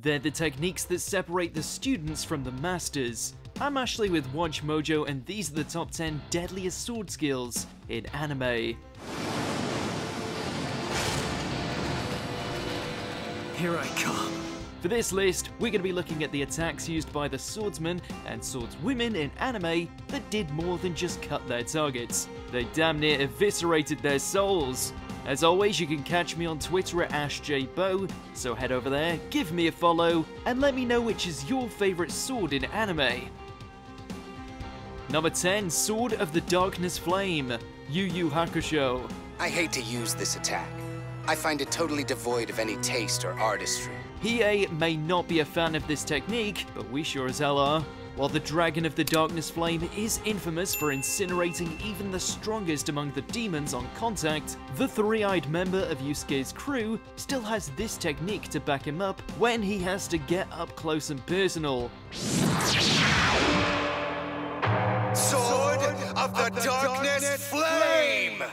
They're the techniques that separate the students from the masters. I'm Ashley with Watch Mojo, and these are the top 10 deadliest sword skills in anime. Here I come. For this list, we're going to be looking at the attacks used by the swordsmen and swordswomen in anime that did more than just cut their targets. They damn near eviscerated their souls. As always, you can catch me on Twitter at AshJBow, so head over there, give me a follow, and let me know which is your favourite sword in anime. Number 10, Sword of the Darkness Flame, Yu Yu Hakusho. I hate to use this attack. I find it totally devoid of any taste or artistry. Hiei may not be a fan of this technique, but we sure as hell are. While the Dragon of the Darkness Flame is infamous for incinerating even the strongest among the demons on contact, the three-eyed member of Yusuke's crew still has this technique to back him up when he has to get up close and personal. Sword of the Darkness Flame!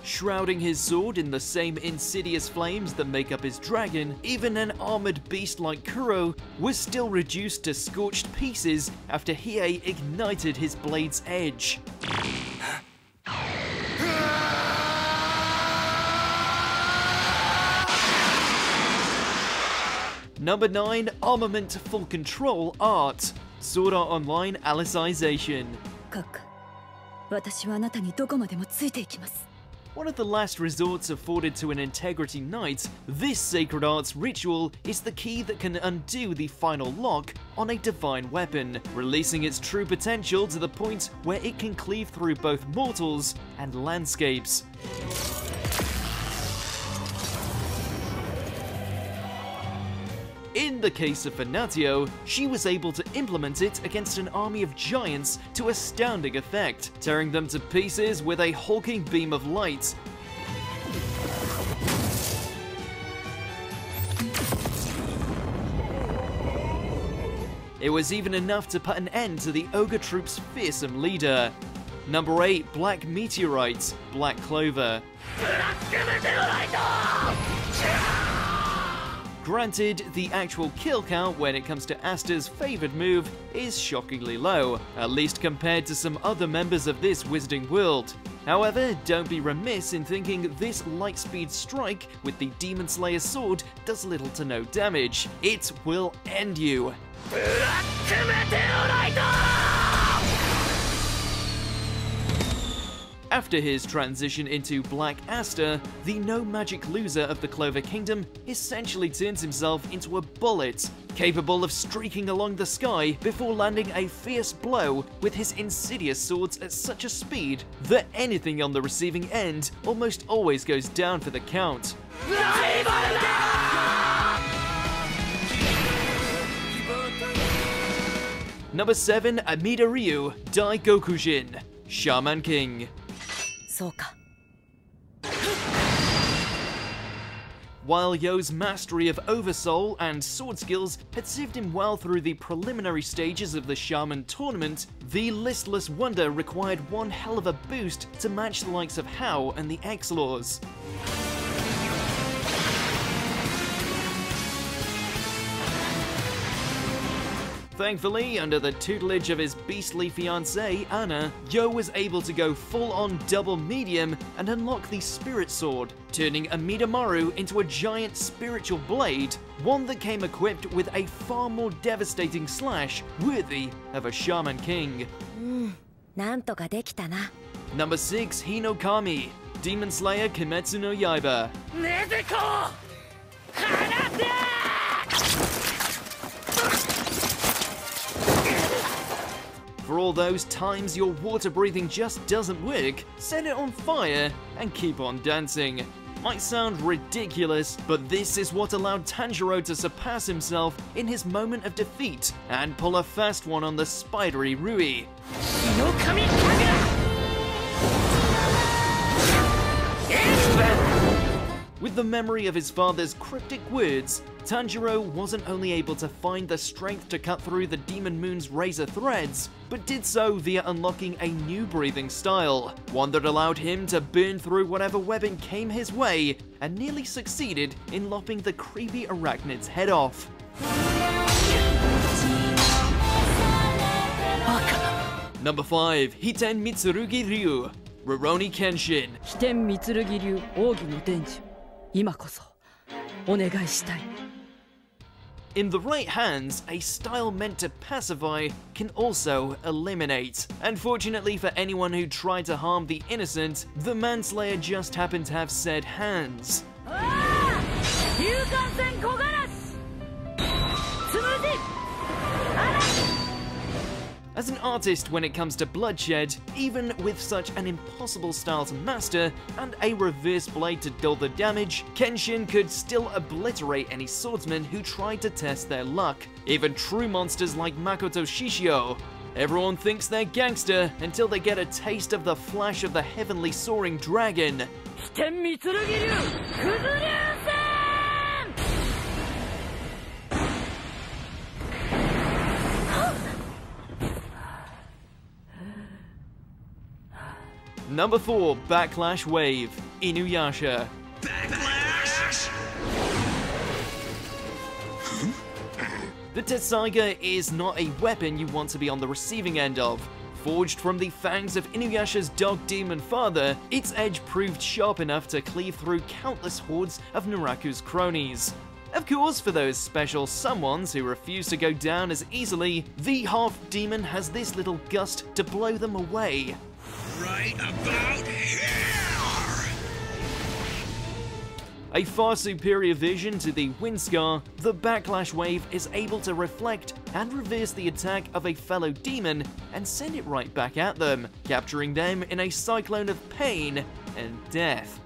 Shrouding his sword in the same insidious flames that make up his dragon, even an armored beast like Kuro was still reduced to scorched pieces after Hiei ignited his blade's edge. Number 9, Armament Full Control Art, Sword Art Online Alicization. One of the last resorts afforded to an Integrity Knight, this Sacred Arts ritual is the key that can undo the final lock on a divine weapon, releasing its true potential to the point where it can cleave through both mortals and landscapes. In the case of Fanatio, she was able to implement it against an army of giants to astounding effect, tearing them to pieces with a hulking beam of light. It was even enough to put an end to the Ogre Troop's fearsome leader. Number 8, Black Meteorite, Black Clover. Granted, the actual kill count when it comes to Asta's favoured move is shockingly low, at least compared to some other members of this wizarding world. However, don't be remiss in thinking this light-speed strike with the Demon Slayer sword does little to no damage. It will end you. After his transition into Black Asta, the no-magic loser of the Clover Kingdom essentially turns himself into a bullet, capable of streaking along the sky before landing a fierce blow with his insidious swords at such a speed that anything on the receiving end almost always goes down for the count. Number 7, Amida Ryu, Dai Gokujin, Shaman King. While Yo's mastery of Oversoul and sword skills had served him well through the preliminary stages of the Shaman tournament, the Listless Wonder required one hell of a boost to match the likes of Hao and the X-Laws. Thankfully, under the tutelage of his beastly fiancée, Anna, Yo was able to go full-on double medium and unlock the Spirit Sword, turning Amida Maru into a giant spiritual blade, one that came equipped with a far more devastating slash worthy of a Shaman King. Number 6, Hinokami, Demon Slayer Kimetsu no Yaiba. Nezuko! For all those times your water breathing just doesn't work, set it on fire and keep on dancing. Might sound ridiculous, but this is what allowed Tanjiro to surpass himself in his moment of defeat and pull a fast one on the spidery Rui. With the memory of his father's cryptic words, Tanjiro wasn't only able to find the strength to cut through the Demon Moon's razor threads, but did so via unlocking a new breathing style, one that allowed him to burn through whatever weapon came his way, and nearly succeeded in lopping the creepy arachnid's head off. Number 5, Hiten Mitsurugi Ryu, Rurouni Kenshin. 飛天三剣流奥義の伝授今こそお願いしたい In the right hands, a style meant to pacify can also eliminate. Unfortunately for anyone who tried to harm the innocent, the manslayer just happened to have said hands. 勇敢戦木枯らしつむじ As an artist when it comes to bloodshed, even with such an impossible style to master and a reverse blade to dull the damage, Kenshin could still obliterate any swordsman who tried to test their luck, even true monsters like Makoto Shishio. Everyone thinks they're gangster until they get a taste of the flash of the heavenly soaring dragon. 飛天三剣流九頭竜戦 Number 4, Backlash Wave, Inuyasha. Backlash! The Tessaiga is not a weapon you want to be on the receiving end of. Forged from the fangs of Inuyasha's dog demon father, its edge proved sharp enough to cleave through countless hordes of Naraku's cronies. Of course, for those special someones who refuse to go down as easily, the half-demon has this little gust to blow them away. Right about here! A far superior vision to the Windscar, the Backlash Wave is able to reflect and reverse the attack of a fellow demon and send it right back at them, capturing them in a cyclone of pain and death.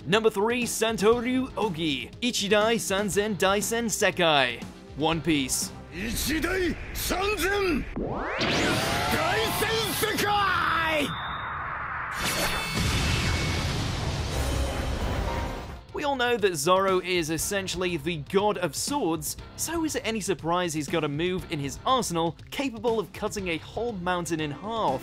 Number 3, Santoryu Ogi, Ichidai Sanzen Daisen Sekai, One Piece. 一大三千大戦世界 We all know that Zoro is essentially the god of swords, so is it any surprise he's got a move in his arsenal capable of cutting a whole mountain in half?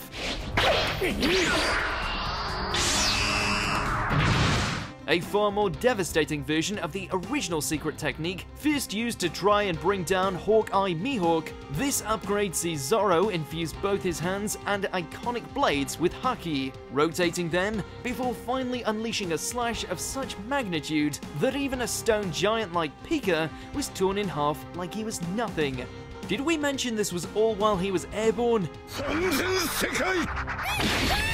A far more devastating version of the original secret technique, first used to try and bring down Hawkeye Mihawk, this upgrade sees Zoro infuse both his hands and iconic blades with Haki, rotating them before finally unleashing a slash of such magnitude that even a stone giant like Pika was torn in half like he was nothing. Did we mention this was all while he was airborne? 三千世界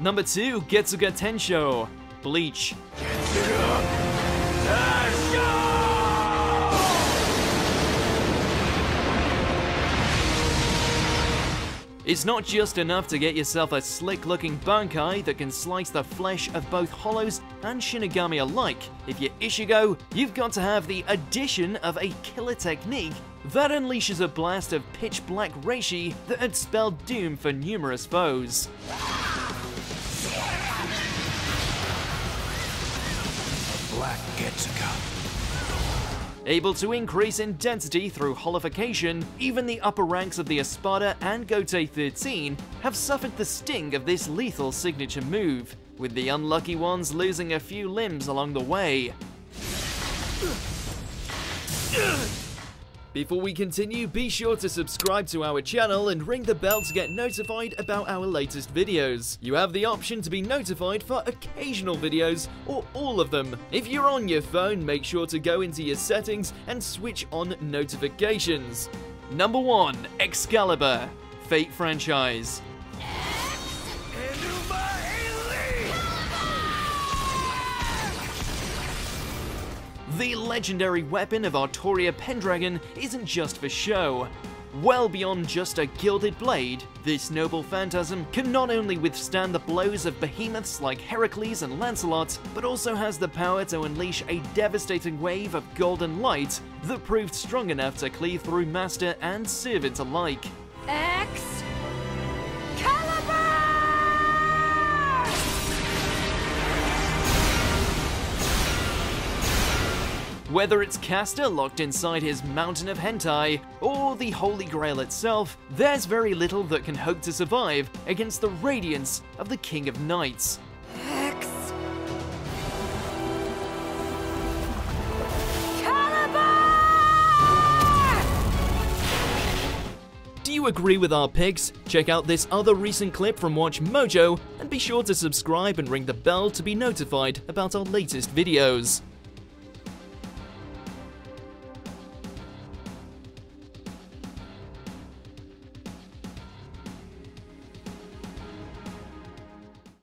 Number 2, Getsuga Tensho, Bleach. It's not just enough to get yourself a slick-looking Bankai that can slice the flesh of both Hollows and Shinigami alike. If you're Ishigo, you've got to have the addition of a killer technique that unleashes a blast of pitch-black reishi that had spelled doom for numerous foes. Black Getsuga. Able to increase in density through holification, even the upper ranks of the Espada and Gotei 13 have suffered the sting of this lethal signature move, with the unlucky ones losing a few limbs along the way. Before we continue, be sure to subscribe to our channel and ring the bell to get notified about our latest videos. You have the option to be notified for occasional videos or all of them. If you're on your phone, make sure to go into your settings and switch on notifications. Number 1, Excalibur, Fate franchise. The legendary weapon of Artoria Pendragon isn't just for show. Well beyond just a gilded blade, this noble phantasm can not only withstand the blows of behemoths like Heracles and Lancelot, but also has the power to unleash a devastating wave of golden light that proved strong enough to cleave through master and servant alike. Whether it's Castor locked inside his mountain of hentai, or the Holy Grail itself, there's very little that can hope to survive against the radiance of the King of Knights. Do you agree with our picks? Check out this other recent clip from Watch Mojo, and be sure to subscribe and ring the bell to be notified about our latest videos.